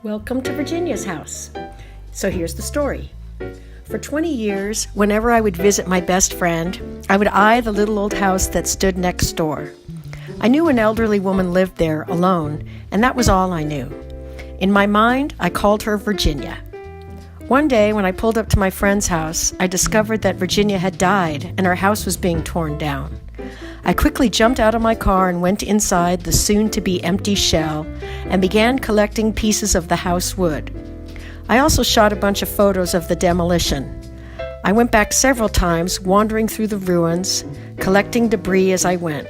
Welcome to Virginia's house. So here's the story. For 20 years, whenever I would visit my best friend, I would eye the little old house that stood next door. I knew an elderly woman lived there alone, and that was all I knew. In my mind, I called her Virginia. One day, when I pulled up to my friend's house, I discovered that Virginia had died and her house was being torn down. I quickly jumped out of my car and went inside the soon-to-be empty shell and began collecting pieces of the house wood. I also shot a bunch of photos of the demolition. I went back several times, wandering through the ruins, collecting debris as I went.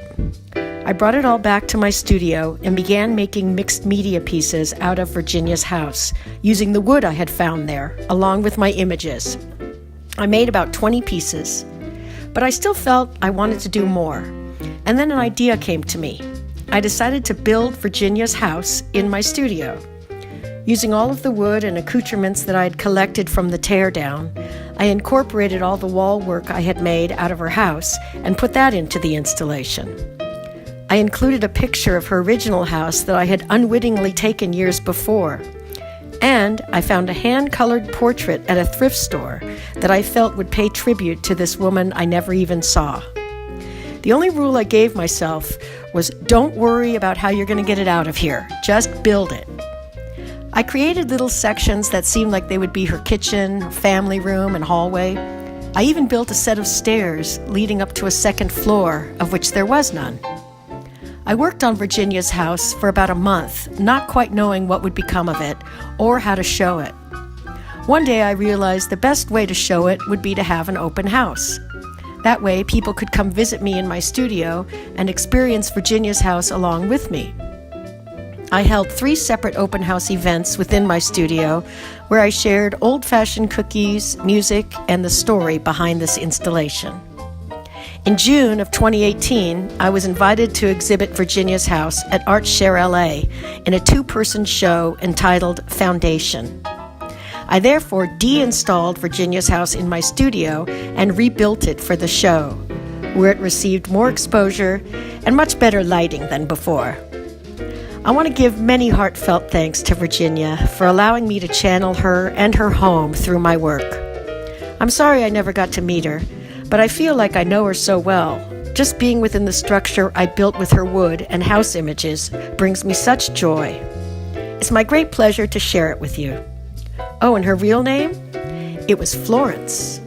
I brought it all back to my studio and began making mixed media pieces out of Virginia's house, using the wood I had found there, along with my images. I made about 20 pieces, but I still felt I wanted to do more. And then an idea came to me. I decided to build Virginia's house in my studio. Using all of the wood and accoutrements that I had collected from the teardown, I incorporated all the wall work I had made out of her house and put that into the installation. I included a picture of her original house that I had unwittingly taken years before. And I found a hand-colored portrait at a thrift store that I felt would pay tribute to this woman I never even saw. The only rule I gave myself was don't worry about how you're going to get it out of here. Just build it. I created little sections that seemed like they would be her kitchen, her family room, and hallway. I even built a set of stairs leading up to a second floor, of which there was none. I worked on Virginia's house for about a month, not quite knowing what would become of it or how to show it. One day I realized the best way to show it would be to have an open house. That way people could come visit me in my studio and experience Virginia's house along with me. I held 3 separate open house events within my studio where I shared old-fashioned cookies, music, and the story behind this installation. In June of 2018, I was invited to exhibit Virginia's house at Art Share LA in a 2-person show entitled Foundation. I therefore de-installed Virginia's house in my studio and rebuilt it for the show, where it received more exposure and much better lighting than before. I want to give many heartfelt thanks to Virginia for allowing me to channel her and her home through my work. I'm sorry I never got to meet her, but I feel like I know her so well. Just being within the structure I built with her wood and house images brings me such joy. It's my great pleasure to share it with you. Oh, and her real name? It was Florence.